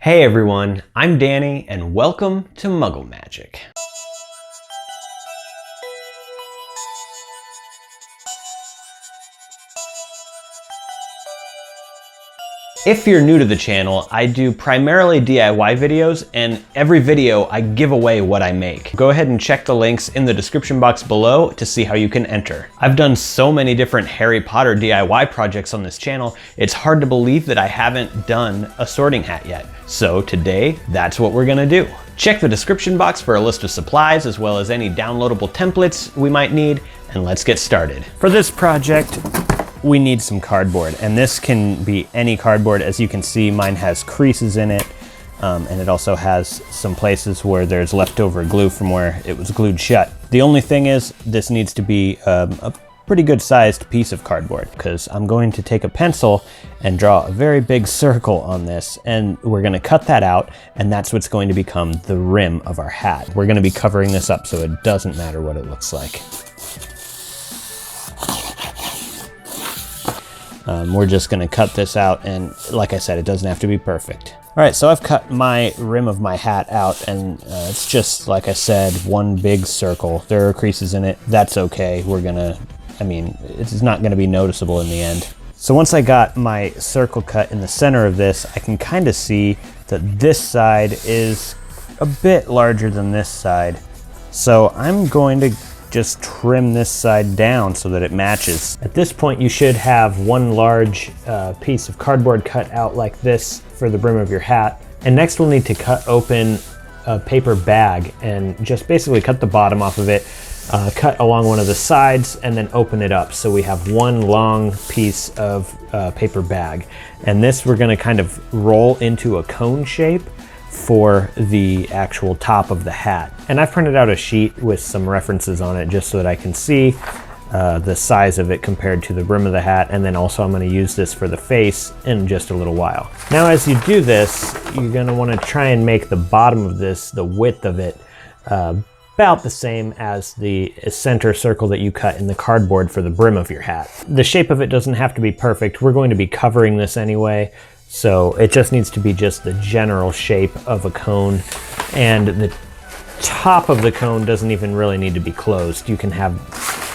Hey everyone, I'm Danny and welcome to Muggle Magic. If you're new to the channel, I do primarily DIY videos, and every video I give away what I make. Go ahead and check the links in the description box below to see how you can enter. I've done so many different Harry Potter DIY projects on this channel, it's hard to believe that I haven't done a sorting hat yet. So today, that's what we're gonna do. Check the description box for a list of supplies as well as any downloadable templates we might need, and let's get started. For this project, we need some cardboard, and this can be any cardboard. As you can see, mine has creases in it, and it also has some places where there's leftover glue from where it was glued shut. The only thing is, this needs to be a pretty good sized piece of cardboard, because I'm going to take a pencil and draw a very big circle on this, and we're gonna cut that out, and that's what's going to become the rim of our hat. We're gonna be covering this up so it doesn't matter what it looks like. We're just gonna cut this out, and like I said, it doesn't have to be perfect. All right, so I've cut my rim of my hat out, and it's just, like I said, one big circle. There are creases in it, that's okay. It's not gonna be noticeable in the end. So once I got my circle cut in the center of this, I can kind of see that this side is a bit larger than this side. So I'm going to just trim this side down so that it matches. At this point, you should have one large piece of cardboard cut out like this for the brim of your hat. And next we'll need to cut open a paper bag and just basically cut the bottom off of it, cut along one of the sides, and then open it up. So we have one long piece of paper bag. And this we're gonna kind of roll into a cone shape for the actual top of the hat. And I've printed out a sheet with some references on it just so that I can see the size of it compared to the brim of the hat. And then also I'm gonna use this for the face in just a little while. Now as you do this, you're gonna wanna try and make the bottom of this, the width of it, about the same as the center circle that you cut in the cardboard for the brim of your hat. The shape of it doesn't have to be perfect. We're going to be covering this anyway, so it just needs to be just the general shape of a cone, and the top of the cone doesn't even really need to be closed. You can have,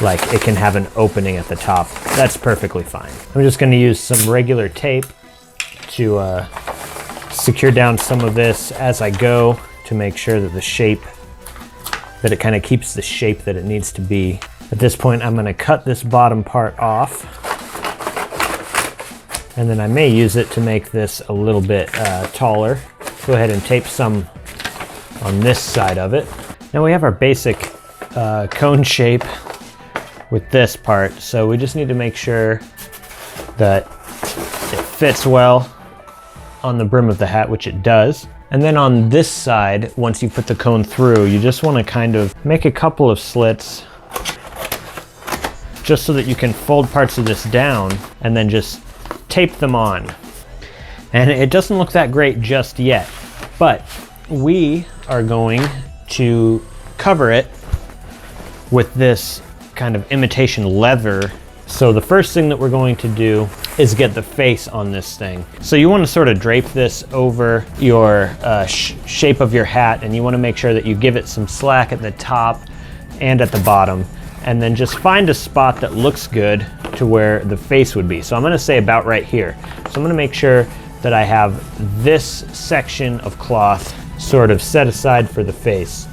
it can have an opening at the top. That's perfectly fine. I'm just gonna use some regular tape to secure down some of this as I go to make sure that that it kind of keeps the shape that it needs to be. At this point, I'm gonna cut this bottom part off, and then I may use it to make this a little bit taller. Go ahead and tape some on this side of it. Now we have our basic cone shape with this part, so we just need to make sure that it fits well on the brim of the hat, which it does. And then on this side, once you put the cone through, you just want to kind of make a couple of slits just so that you can fold parts of this down and then just tape them on. And it doesn't look that great just yet, but we are going to cover it with this kind of imitation leather. So the first thing that we're going to do is get the face on this thing. So you want to sort of drape this over your shape of your hat, and you want to make sure that you give it some slack at the top and at the bottom, and then just find a spot that looks good to where the face would be. So I'm going to say about right here. So I'm going to make sure that I have this section of cloth sort of set aside for the face.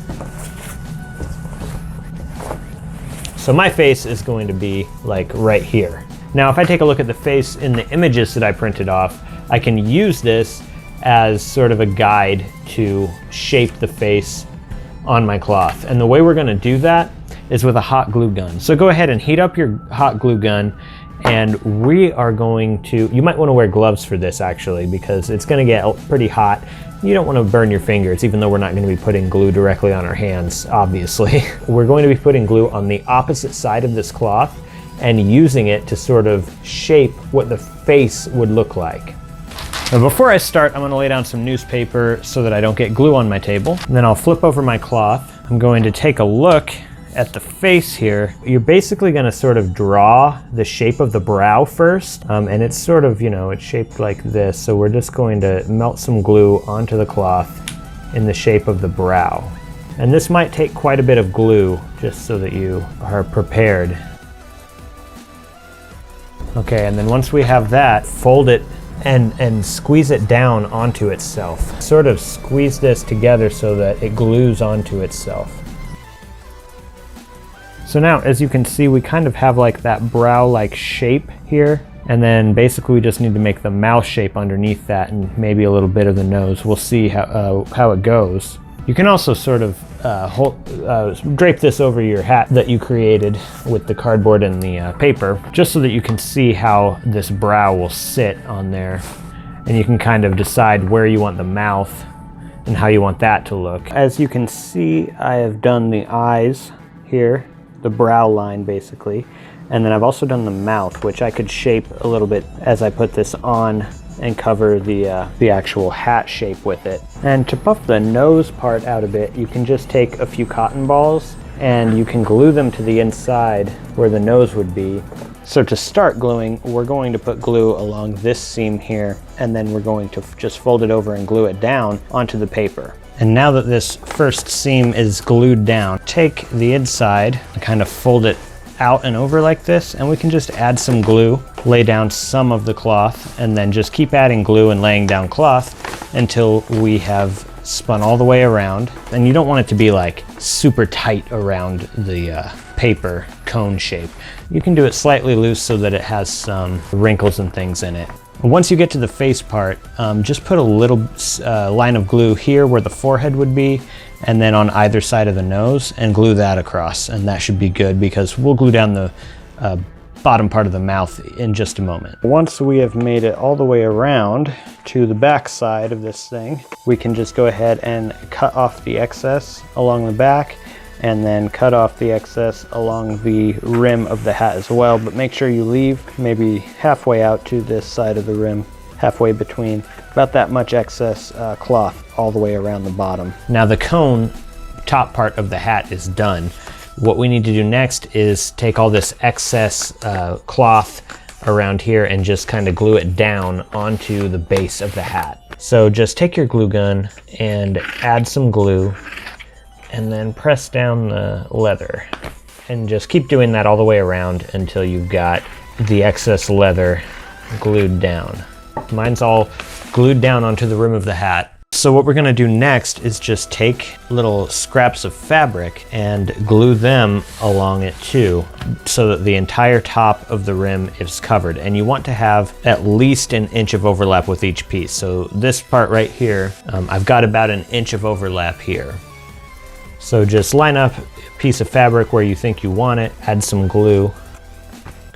So my face is going to be like right here. Now, if I take a look at the face in the images that I printed off, I can use this as sort of a guide to shape the face on my cloth. And the way we're gonna do that is with a hot glue gun. So go ahead and heat up your hot glue gun, and we are going to, you might wanna wear gloves for this actually, because it's gonna get pretty hot. You don't want to burn your fingers, even though we're not going to be putting glue directly on our hands, obviously. We're going to be putting glue on the opposite side of this cloth and using it to sort of shape what the face would look like. Now before I start, I'm going to lay down some newspaper so that I don't get glue on my table. And then I'll flip over my cloth. I'm going to take a look at the face here, you're basically going to sort of draw the shape of the brow first. And it's sort of, you know, it's shaped like this. So we're just going to melt some glue onto the cloth in the shape of the brow. And this might take quite a bit of glue just so that you are prepared. Okay, and then once we have that, fold it and squeeze it down onto itself. Sort of squeeze this together so that it glues onto itself. So now, as you can see, we kind of have like that brow-like shape here. And then basically we just need to make the mouth shape underneath that and maybe a little bit of the nose. We'll see how it goes. You can also sort of drape this over your hat that you created with the cardboard and the paper, just so that you can see how this brow will sit on there. And you can kind of decide where you want the mouth and how you want that to look. As you can see, I have done the eyes here, the brow line basically. And then I've also done the mouth, which I could shape a little bit as I put this on and cover the actual hat shape with it. And to buff the nose part out a bit, you can just take a few cotton balls and you can glue them to the inside where the nose would be. So to start gluing, we're going to put glue along this seam here, and then we're going to just fold it over and glue it down onto the paper. And now that this first seam is glued down, take the inside and kind of fold it out and over like this, and we can just add some glue, lay down some of the cloth, and then just keep adding glue and laying down cloth until we have spun all the way around. And you don't want it to be like super tight around the paper cone shape. You can do it slightly loose so that it has some wrinkles and things in it. Once you get to the face part, just put a little line of glue here where the forehead would be, and then on either side of the nose, and glue that across, and that should be good because we'll glue down the bottom part of the mouth in just a moment. Once we have made it all the way around to the back side of this thing, we can just go ahead and cut off the excess along the back, and then cut off the excess along the rim of the hat as well. But make sure you leave maybe halfway out to this side of the rim, halfway between, about that much excess cloth all the way around the bottom. Now the cone top part of the hat is done. What we need to do next is take all this excess cloth around here and just kind of glue it down onto the base of the hat. So just take your glue gun and add some glue, and then press down the leather, and just keep doing that all the way around until you've got the excess leather glued down. Mine's all glued down onto the rim of the hat. So what we're gonna do next is just take little scraps of fabric and glue them along it too, so that the entire top of the rim is covered. And you want to have at least an inch of overlap with each piece. So this part right here, I've got about an inch of overlap here. So just line up a piece of fabric where you think you want it, add some glue,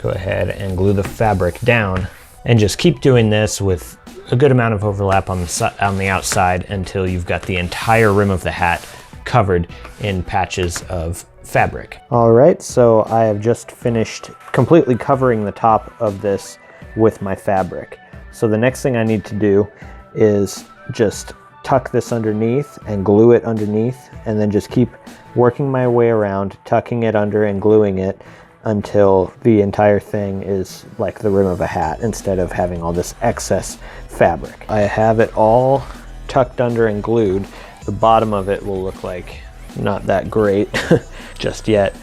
go ahead and glue the fabric down, and just keep doing this with a good amount of overlap on the outside until you've got the entire rim of the hat covered in patches of fabric. All right, so I have just finished completely covering the top of this with my fabric. So the next thing I need to do is just tuck this underneath and glue it underneath, and then just keep working my way around, tucking it under and gluing it until the entire thing is like the rim of a hat instead of having all this excess fabric. I have it all tucked under and glued. The bottom of it will look like not that great just yet,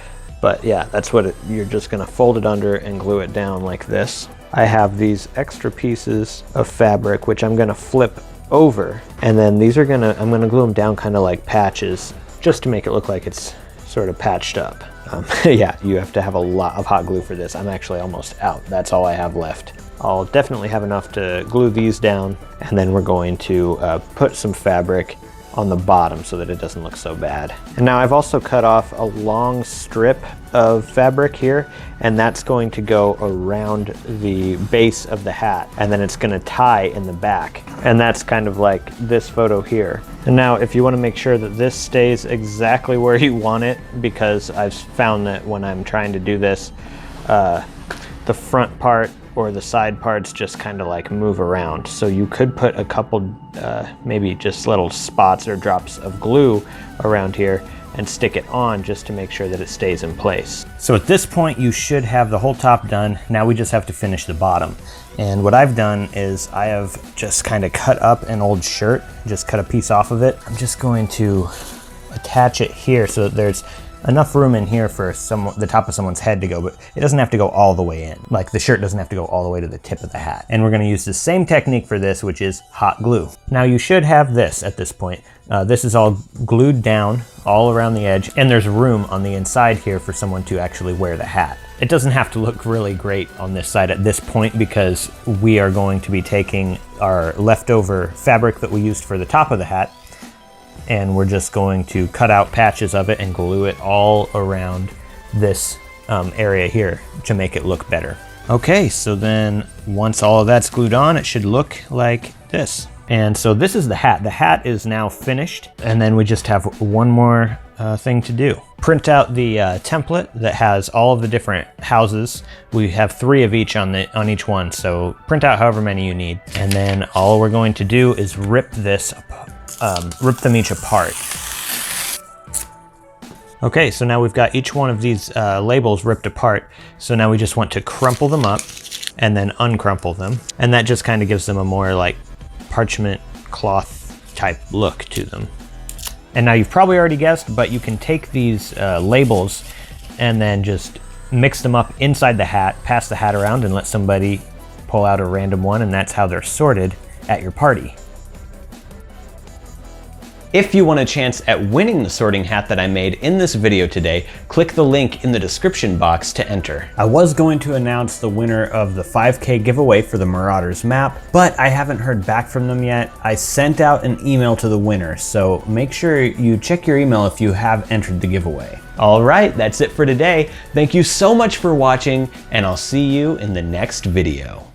but yeah, that's what you're just gonna fold it under and glue it down like this. I have these extra pieces of fabric which I'm gonna flip over, and then these are I'm gonna glue them down kind of like patches just to make it look like it's sort of patched up. Yeah, you have to have a lot of hot glue for this. I'm actually almost out. That's all I have left. I'll definitely have enough to glue these down, and then we're going to put some fabric on the bottom so that it doesn't look so bad. And now I've also cut off a long strip of fabric here, and that's going to go around the base of the hat, and then it's gonna tie in the back. And that's kind of like this photo here. And now if you wanna make sure that this stays exactly where you want it, because I've found that when I'm trying to do this, the front part or the side parts just kind of like move around. So you could put a couple, maybe just little spots or drops of glue around here and stick it on just to make sure that it stays in place. So at this point, you should have the whole top done. Now we just have to finish the bottom. And what I've done is I have just kind of cut up an old shirt, just cut a piece off of it. I'm just going to attach it here so that there's enough room in here for the top of someone's head to go, but it doesn't have to go all the way in. Like the shirt doesn't have to go all the way to the tip of the hat. And we're gonna use the same technique for this, which is hot glue. Now you should have this at this point. This is all glued down all around the edge, and there's room on the inside here for someone to actually wear the hat. It doesn't have to look really great on this side at this point because we are going to be taking our leftover fabric that we used for the top of the hat, and we're just going to cut out patches of it and glue it all around this area here to make it look better. Okay, so then once all of that's glued on, it should look like this. And so this is the hat. The hat is now finished, and then we just have one more thing to do. Print out the template that has all of the different houses. We have 3 of each on each one, so print out however many you need. And then all we're going to do is rip them each apart. Okay, so now we've got each one of these labels ripped apart. So now we just want to crumple them up and then uncrumple them. And that just kind of gives them a more like parchment cloth type look to them. And now you've probably already guessed, but you can take these labels and then just mix them up inside the hat, pass the hat around and let somebody pull out a random one, and that's how they're sorted at your party. If you want a chance at winning the sorting hat that I made in this video today, click the link in the description box to enter. I was going to announce the winner of the 5K giveaway for the Marauders map, but I haven't heard back from them yet. I sent out an email to the winner, so make sure you check your email if you have entered the giveaway. All right, that's it for today. Thank you so much for watching, and I'll see you in the next video.